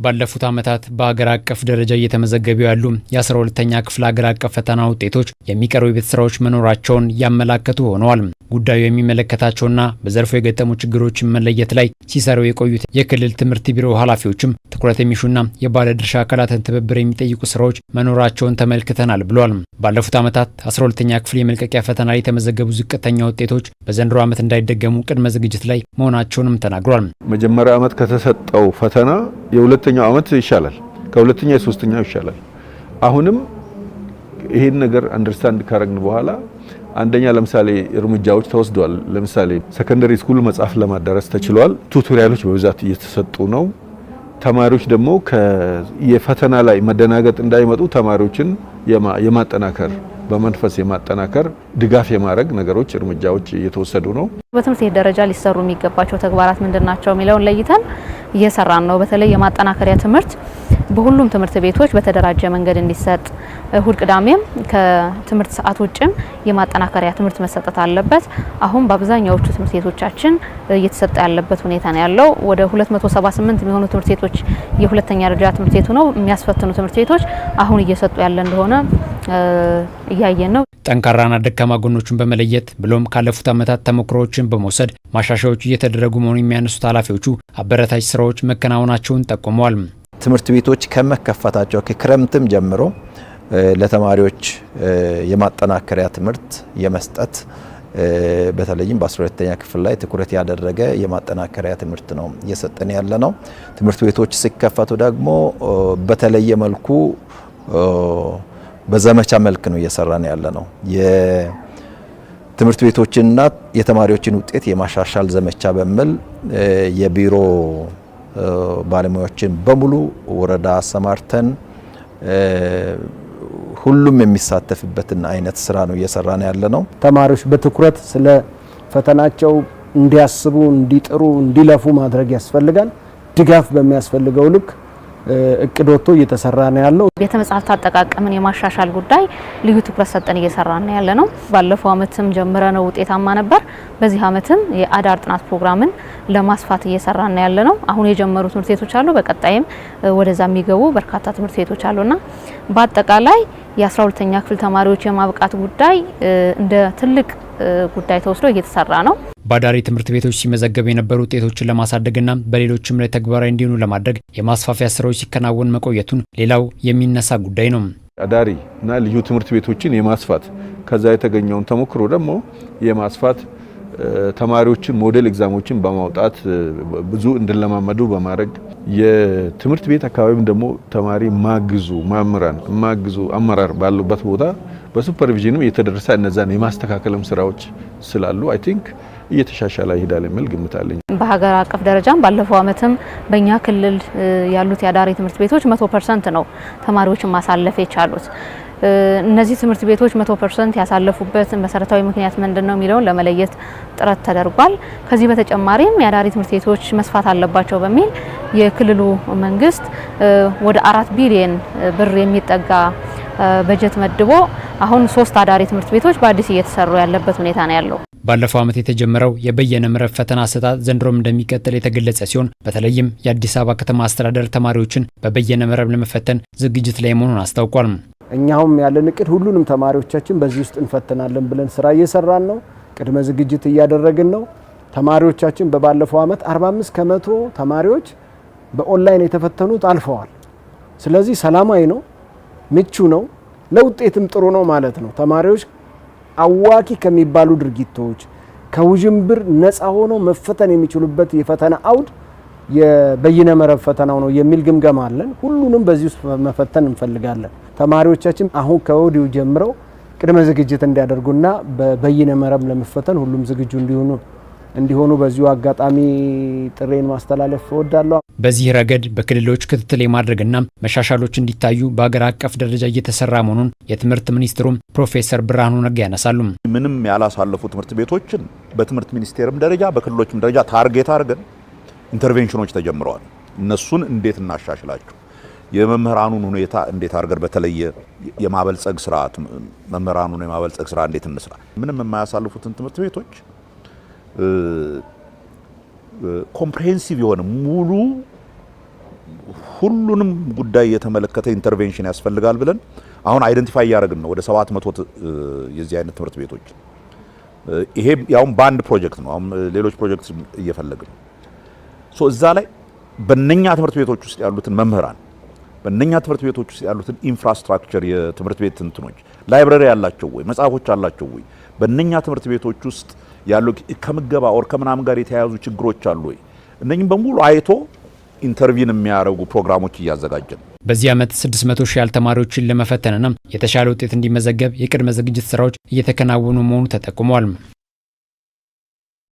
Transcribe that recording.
ባለፉት ዓመታት በአገር አቀፍ ደረጃ እየተመዘገቡ ያሉ የ12ኛ ክፍል አገር አቀፍ ፈተና ውጤቶች የሚቀሩ የቤት ስራዎች መኖራቸውን ያመላከቱ ሆነዋል። ጉዳዩ የሚመለከታቸውና በዘርፉ የገጠሙ ችግሮችን መለየት ላይ ሲሰሩ የቆዩት የክልል ትምህርት ቢሮ ኃላፊዎችም ትኩረት የሚሹና የባለድርሻ አካላትን ትብብር የሚጠይቁ ስራዎች መኖራቸውን ተመልክተናል ብሏል። ባለፉት ዓመታት 12ኛ ክፍል የመልቀቂያ ፈተና ላይ የተመዘገቡ ዝቅተኛ ውጤቶች በዘንድሮ ዓመት እንዳይደገሙ ቅድመ ዝግጅት ላይ መሆናቸውንም ተናግሯል። መጀመሪያ ዓመት ከተሰጠው ፈተና የሁለተኛው ዓመት ይሻላል፣ ከሁለተኛ የሶስተኛው ይሻላል። አሁንም ይሄን ነገር አንደርስታንድ ካረግን በኋላ አንደኛ ለምሳሌ እርምጃዎች ተወስደዋል። ለምሳሌ ሰከንደሪ ስኩል መጽሐፍ ለማዳረስ ተችሏል። ቱቶሪያሎች በብዛት እየተሰጡ ነው። ተማሪዎች ደግሞ የፈተና ላይ መደናገጥ እንዳይመጡ ተማሪዎችን የማጠናከር በመንፈስ የማጠናከር ድጋፍ የማድረግ ነገሮች እርምጃዎች እየተወሰዱ ነው። በትምህርት ቤት ደረጃ ሊሰሩ የሚገባቸው ተግባራት ምንድናቸው የሚለውን ለይተን እየሰራን ነው። በተለይ የማጠናከሪያ ትምህርት በሁሉም ትምህርት ቤቶች በተደራጀ መንገድ እንዲሰጥ፣ እሁድ ቅዳሜም ከትምህርት ሰዓት ውጭም የማጠናከሪያ ትምህርት መሰጠት አለበት። አሁን በአብዛኛዎቹ ትምህርት ቤቶቻችን እየተሰጠ ያለበት ሁኔታ ነው ያለው። ወደ 278 የሚሆኑ ትምህርት ቤቶች የሁለተኛ ደረጃ ትምህርት ቤቱ ነው የሚያስፈትኑ ትምህርት ቤቶች አሁን እየሰጡ ያለ እንደሆነ እያየን ነው። ጠንካራና ደካማ ጎኖቹን በመለየት ብሎም ካለፉት ዓመታት ተሞክሮዎችን በመውሰድ ማሻሻያዎች እየተደረጉ መሆኑን የሚያነሱት ኃላፊዎቹ አበረታች ስራዎች መከናወናቸውን ጠቁመዋል። ትምህርት ቤቶች ከመከፈታቸው ከክረምትም ጀምሮ ለተማሪዎች የማጠናከሪያ ትምህርት የመስጠት በተለይም በ12ኛ ክፍል ላይ ትኩረት ያደረገ የማጠናከሪያ ትምህርት ነው እየሰጠን ያለ ነው። ትምህርት ቤቶች ሲከፈቱ ደግሞ በተለየ መልኩ በዘመቻ መልክ ነው እየሰራን ያለ ነው። የትምህርት ቤቶችንና የተማሪዎችን ውጤት የማሻሻል ዘመቻ በሚል የቢሮ ባለሙያዎችን በሙሉ ወረዳ አሰማርተን ሁሉም የሚሳተፍበትን አይነት ስራ ነው እየሰራን ያለ ነው። ተማሪዎች በትኩረት ስለ ፈተናቸው እንዲያስቡ፣ እንዲጥሩ፣ እንዲለፉ ማድረግ ያስፈልጋል። ድጋፍ በሚያስፈልገው ልክ እቅድ ወጥቶ እየተሰራ ነው ያለው። ቤተ መጻሕፍት አጠቃቀምን የማሻሻል ጉዳይ ልዩ ትኩረት ሰጠን እየሰራን ነው ያለ ነው። ባለፈው ዓመትም ጀምረ ነው ውጤታማ ነበር። በዚህ ዓመትም የአዳር ጥናት ፕሮግራምን ለማስፋት እየሰራን ነው ያለ ነው። አሁን የጀመሩ ትምህርት ቤቶች አሉ። በቀጣይም ወደዛ የሚገቡ በርካታ ትምህርት ቤቶች አሉና በአጠቃላይ የ12ኛ ክፍል ተማሪዎች የማብቃት ጉዳይ እንደ ትልቅ ጉዳይ ተወስዶ እየተሰራ ነው። ባዳሪ ትምህርት ቤቶች ሲመዘገቡ የነበሩ ውጤቶችን ለማሳደግና በሌሎችም ላይ ተግባራዊ እንዲሆኑ ለማድረግ የማስፋፊያ ስራዎች ሲከናወን መቆየቱን ሌላው የሚነሳ ጉዳይ ነው። አዳሪ እና ልዩ ትምህርት ቤቶችን የማስፋት ከዛ የተገኘውን ተሞክሮ ደግሞ የማስፋት ተማሪዎችን ሞዴል ኤግዛሞችን በማውጣት ብዙ እንድለማመዱ በማድረግ የትምህርት ቤት አካባቢም ደግሞ ተማሪ ማግዙ መምህራን ማግዙ አመራር ባሉበት ቦታ በሱፐርቪዥንም እየተደረሰ እነዛን የማስተካከልም ስራዎች ስላሉ አይ ቲንክ እየተሻሻለ ይሄዳል የሚል ግምት አለኝ። በሀገር አቀፍ ደረጃም ባለፈው ዓመትም በእኛ ክልል ያሉት የአዳሪ ትምህርት ቤቶች 100% ነው ተማሪዎችን ማሳለፍ የቻሉት። እነዚህ ትምህርት ቤቶች 100% ያሳለፉበት መሰረታዊ ምክንያት ምንድነው የሚለውን ለመለየት ጥረት ተደርጓል። ከዚህ በተጨማሪም የአዳሪ ትምህርት ቤቶች መስፋት አለባቸው በሚል የክልሉ መንግስት ወደ 4 ቢሊዮን ብር የሚጠጋ በጀት መድቦ አሁን 3 አዳሪ ትምህርት ቤቶች በአዲስ እየተሰሩ ያለበት ሁኔታ ነው ያለው። ባለፈው ዓመት የተጀመረው የበየነ መረብ ፈተና አሰጣጥ ዘንድሮም እንደሚቀጥል የተገለጸ ሲሆን በተለይም የአዲስ አበባ ከተማ አስተዳደር ተማሪዎችን በበየነ መረብ ለመፈተን ዝግጅት ላይ መሆኑን አስታውቋል። እኛውም ያለን እቅድ ሁሉንም ተማሪዎቻችን በዚህ ውስጥ እንፈተናለን ብለን ስራ እየሰራን ነው። ቅድመ ዝግጅት እያደረግን ነው። ተማሪዎቻችን በባለፈው ዓመት 45% ተማሪዎች በኦንላይን የተፈተኑት አልፈዋል። ስለዚህ ሰላማዊ ነው፣ ምቹ ነው፣ ለውጤትም ጥሩ ነው ማለት ነው። ተማሪዎች አዋኪ ከሚባሉ ድርጊቶች ከውዥንብር ነፃ ሆነው መፈተን የሚችሉበት የፈተና አውድ የበይነ መረብ ፈተናው ነው የሚል ግምገማ አለን። ሁሉንም በዚህ ውስጥ መፈተን እንፈልጋለን። ተማሪዎቻችን አሁን ከወዲሁ ጀምረው ቅድመ ዝግጅት እንዲያደርጉና በበይነ መረብ ለመፈተን ሁሉም ዝግጁ እንዲሆኑ በዚሁ አጋጣሚ ጥሬን ማስተላለፍ እወዳለሁ። በዚህ ረገድ በክልሎች ክትትል የማድረግና መሻሻሎች እንዲታዩ በአገር አቀፍ ደረጃ እየተሰራ መሆኑን የትምህርት ሚኒስትሩም ፕሮፌሰር ብርሃኑ ነጋ ያነሳሉ። ምንም ያላሳለፉ ትምህርት ቤቶችን በትምህርት ሚኒስቴርም ደረጃ በክልሎችም ደረጃ ታርጌት አድርገን ኢንተርቬንሽኖች ተጀምረዋል። እነሱን እንዴት እናሻሽላቸው፣ የመምህራኑን ሁኔታ እንዴት አድርገን በተለየ የማበልጸግ ስርዓት መምህራኑን የማበልጸግ ስራ እንዴት እንስራ፣ ምንም የማያሳልፉትን ትምህርት ቤቶች ኮምፕሬሄንሲቭ የሆነ ሙሉ ሁሉንም ጉዳይ የተመለከተ ኢንተርቬንሽን ያስፈልጋል ብለን አሁን አይደንቲፋይ ያደረግን ነው ወደ 700 የዚህ አይነት ትምህርት ቤቶች። ይሄ ያውም ባንድ ፕሮጀክት ነው። አሁን ሌሎች ፕሮጀክት እየፈለግን ነው። ሶ እዛ ላይ በእነኛ ትምህርት ቤቶች ውስጥ ያሉትን መምህራን፣ በእነኛ ትምህርት ቤቶች ውስጥ ያሉትን ኢንፍራስትራክቸር፣ የትምህርት ቤት እንትኖች ላይብረሪ ያላቸው ወይ መጽሐፎች አላቸው ወይ፣ በእነኛ ትምህርት ቤቶች ውስጥ ያሉ ከምገባ ኦር ከምናምን ጋር የተያያዙ ችግሮች አሉ ወይ፣ እነኝም በሙሉ አይቶ ኢንተርቪን የሚያደርጉ ፕሮግራሞች እያዘጋጀን። በዚህ ዓመት 600 ሺህ ያህል ተማሪዎችን ለመፈተንና የተሻለ ውጤት እንዲመዘገብ የቅድመ ዝግጅት ስራዎች እየተከናወኑ መሆኑ ተጠቁሟል።